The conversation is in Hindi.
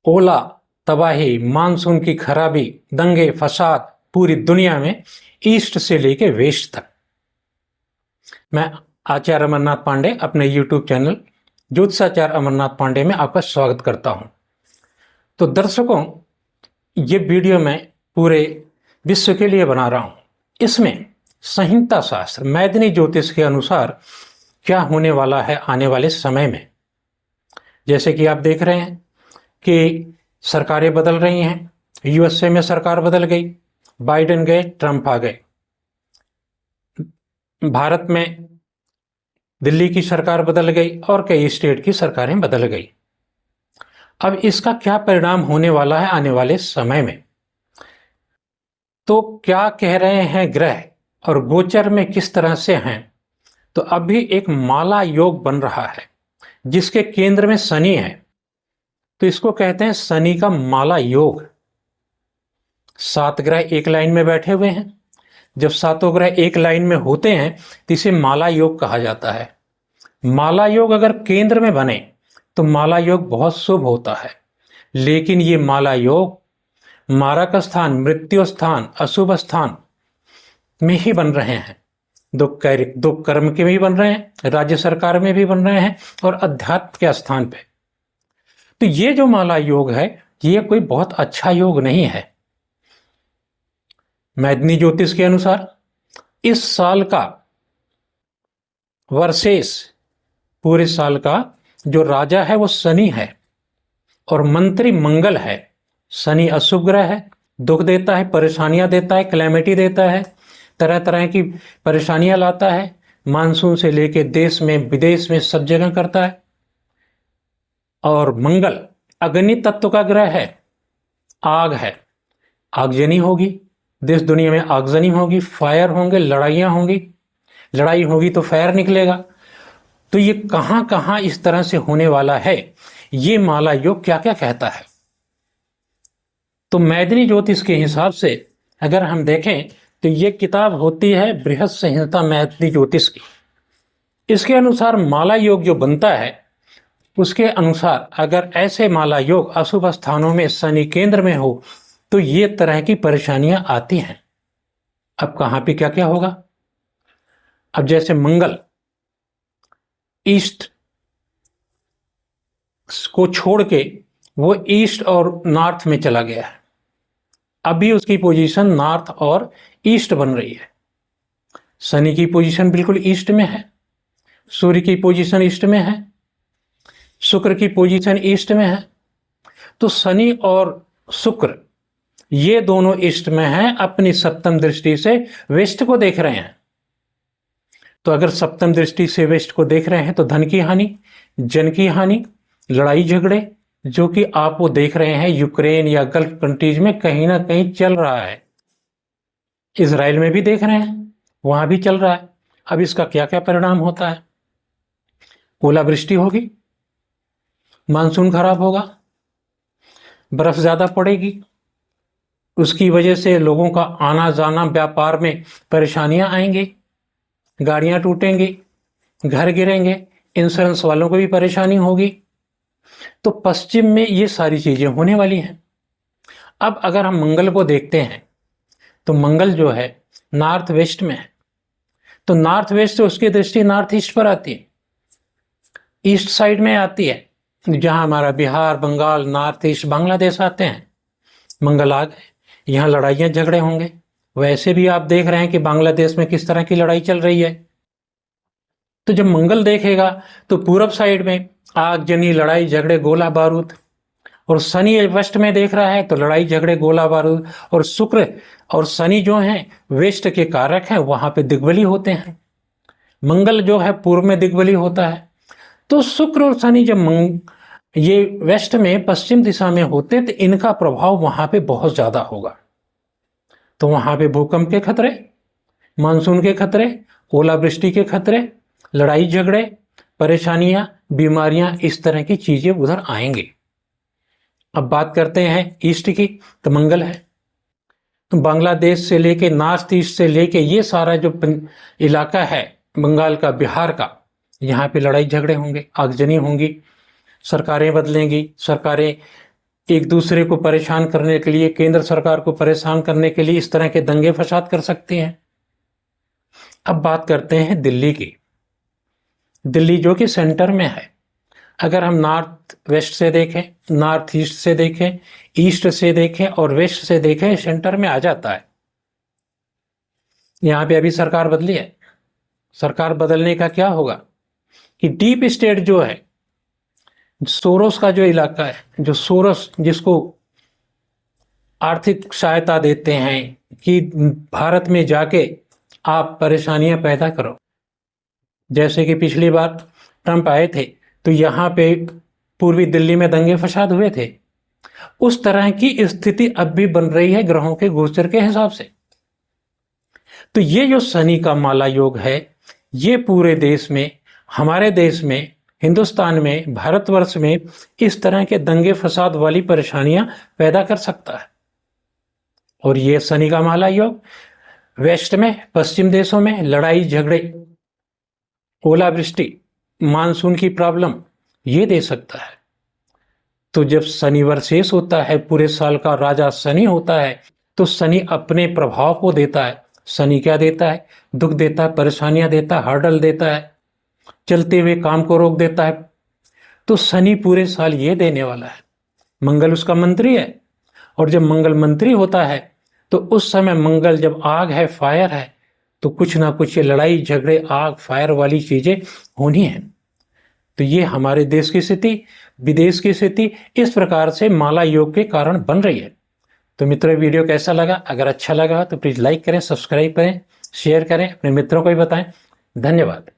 ओला, तबाही, मानसून की खराबी, दंगे फसाद पूरी दुनिया में ईस्ट से लेके वेस्ट तक। मैं आचार्य अमरनाथ पांडे अपने यूट्यूब चैनल ज्योतिषाचार्य अमरनाथ पांडे में आपका स्वागत करता हूं। तो दर्शकों, ये वीडियो मैं पूरे विश्व के लिए बना रहा हूं। इसमें संहिता शास्त्र मैदिनी ज्योतिष के अनुसार क्या होने वाला है आने वाले समय में। जैसे कि आप देख रहे हैं कि सरकारें बदल रही हैं। यूएसए में सरकार बदल गई, बाइडेन गए, ट्रंप आ गए। भारत में दिल्ली की सरकार बदल गई और कई स्टेट की सरकारें बदल गई। अब इसका क्या परिणाम होने वाला है आने वाले समय में, तो क्या कह रहे हैं ग्रह और गोचर में किस तरह से हैं। तो अभी एक माला योग बन रहा है जिसके केंद्र में शनि है, तो इसको कहते हैं शनि का माला योग। 7 ग्रह एक लाइन में बैठे हुए हैं। जब सातों ग्रह एक लाइन में होते हैं तो इसे माला योग कहा जाता है। माला योग अगर केंद्र में बने तो माला योग बहुत शुभ होता है, लेकिन ये माला योग मारक स्थान, मृत्यु स्थान, अशुभ स्थान में ही बन रहे हैं। दो कर्म के भी बन रहे हैं, राज्य सरकार में भी बन रहे हैं और अध्यात्म के स्थान पे। तो ये जो माला योग है ये कोई बहुत अच्छा योग नहीं है। मैदिनी ज्योतिष के अनुसार इस साल का वर्षेस, पूरे साल का जो राजा है वो शनि है और मंत्री मंगल है। शनि अशुभ ग्रह है, दुख देता है, परेशानियां देता है, कैलेमिटी देता है, तरह तरह की परेशानियां लाता है। मानसून से लेके देश में विदेश में सब जगह करता है। और मंगल अग्नि तत्व का ग्रह है, आग है, आगजनी होगी, देश दुनिया में आगजनी होगी, फायर होंगे, लड़ाइयां होंगी, लड़ाई होगी तो फायर निकलेगा। तो ये कहां कहां इस तरह से होने वाला है, ये माला योग क्या क्या कहता है। तो मैदिनी ज्योतिष के हिसाब से अगर हम देखें तो ये किताब होती है बृहद संहिता मैदिनी ज्योतिष की। इसके अनुसार माला योग जो बनता है उसके अनुसार अगर ऐसे माला योग अशुभ स्थानों में शनि केंद्र में हो तो ये तरह की परेशानियां आती हैं। अब कहां पे क्या क्या होगा। अब जैसे मंगल ईस्ट को छोड़ के वो ईस्ट और नॉर्थ में चला गया है। अभी उसकी पोजीशन नॉर्थ और ईस्ट बन रही है। शनि की पोजीशन बिल्कुल ईस्ट में है, सूर्य की पोजीशन ईस्ट में है, शुक्र की पोजीशन ईस्ट में है। तो शनि और शुक्र ये दोनों ईस्ट में हैं, अपनी सप्तम दृष्टि से वेस्ट को देख रहे हैं। तो अगर सप्तम दृष्टि से वेस्ट को देख रहे हैं तो धन की हानि, जन की हानि, लड़ाई झगड़े जो कि आप वो देख रहे हैं यूक्रेन या गल्फ कंट्रीज में कहीं ना कहीं चल रहा है। इजराइल में भी देख रहे हैं, वहां भी चल रहा है। अब इसका क्या क्या परिणाम होता है। ओलावृष्टि होगी, मानसून खराब होगा, बर्फ ज्यादा पड़ेगी, उसकी वजह से लोगों का आना जाना, व्यापार में परेशानियां आएंगी, गाड़ियां टूटेंगी, घर गिरेंगे, इंश्योरेंस वालों को भी परेशानी होगी। तो पश्चिम में ये सारी चीजें होने वाली हैं। अब अगर हम मंगल को देखते हैं तो मंगल जो है नॉर्थ वेस्ट में है, तो नॉर्थ वेस्ट से उसकी दृष्टि नॉर्थ ईस्ट पर आती है, ईस्ट साइड में आती है, जहां हमारा बिहार, बंगाल, नॉर्थ ईस्ट, बांग्लादेश आते हैं। मंगल आ गए, यहाँ लड़ाइयां झगड़े होंगे। वैसे भी आप देख रहे हैं कि बांग्लादेश में किस तरह की लड़ाई चल रही है। तो जब मंगल देखेगा तो पूरब साइड में आगजनी, लड़ाई झगड़े, गोला बारूद, और शनि वेस्ट में देख रहा है तो लड़ाई झगड़े, गोला बारूद। और शुक्र और शनि जो हैं वेस्ट के कारक हैं, वहां पे दिग्बली होते हैं। मंगल जो है पूर्व में दिग्बली होता है। तो शुक्र और शनि जब ये वेस्ट में पश्चिम दिशा में होते तो इनका प्रभाव वहां पे बहुत ज्यादा होगा। तो वहां पे भूकंप के खतरे, मानसून के खतरे, ओलावृष्टि के खतरे, लड़ाई झगड़े, परेशानियां, बीमारियां, इस तरह की चीजें उधर आएंगी। अब बात करते हैं ईस्ट की, तो मंगल है। तो बांग्लादेश से लेके नॉर्थ ईस्ट से लेके ये सारा जो इलाका है बंगाल का, बिहार का, यहाँ पे लड़ाई झगड़े होंगे, आगजनी होंगी, सरकारें बदलेंगी, सरकारें एक दूसरे को परेशान करने के लिए, केंद्र सरकार को परेशान करने के लिए इस तरह के दंगे फसाद कर सकते हैं। अब बात करते हैं दिल्ली की। दिल्ली जो कि सेंटर में है, अगर हम नॉर्थ वेस्ट से देखें, नॉर्थ ईस्ट से देखें, ईस्ट से देखें और वेस्ट से देखें, सेंटर में आ जाता है। यहाँ पे अभी सरकार बदली है। सरकार बदलने का क्या होगा कि डीप स्टेट जो है, सोरोस का जो इलाका है, जो सोरोस जिसको आर्थिक सहायता देते हैं कि भारत में जाके आप परेशानियां पैदा करो। जैसे कि पिछली बार ट्रंप आए थे तो यहाँ पे पूर्वी दिल्ली में दंगे फसाद हुए थे। उस तरह की स्थिति अब भी बन रही है ग्रहों के गोचर के हिसाब से। तो ये जो शनि का माला योग है, ये पूरे देश में, हमारे देश में, हिंदुस्तान में, भारतवर्ष में इस तरह के दंगे फसाद वाली परेशानियां पैदा कर सकता है। और ये शनि का माला योग वेस्ट में, पश्चिम देशों में लड़ाई झगड़े, ओलावृष्टि, मानसून की प्रॉब्लम ये दे सकता है। तो जब शनिवार शेष होता है, पूरे साल का राजा शनि होता है, तो शनि अपने प्रभाव को देता है। शनि क्या देता है? दुख देता है, परेशानियां देता है, हर्डल देता है, चलते हुए काम को रोक देता है। तो शनि पूरे साल ये देने वाला है। मंगल उसका मंत्री है, और जब मंगल मंत्री होता है तो उस समय मंगल जब आग है, फायर है, तो कुछ ना कुछ ये लड़ाई झगड़े, आग फायर वाली चीजें होनी है। तो ये हमारे देश की स्थिति, विदेश की स्थिति इस प्रकार से माला योग के कारण बन रही है। तो मित्रों, वीडियो कैसा लगा? अगर अच्छा लगा तो प्लीज लाइक करें, सब्सक्राइब करें, शेयर करें, अपने मित्रों को भी बताएं। धन्यवाद।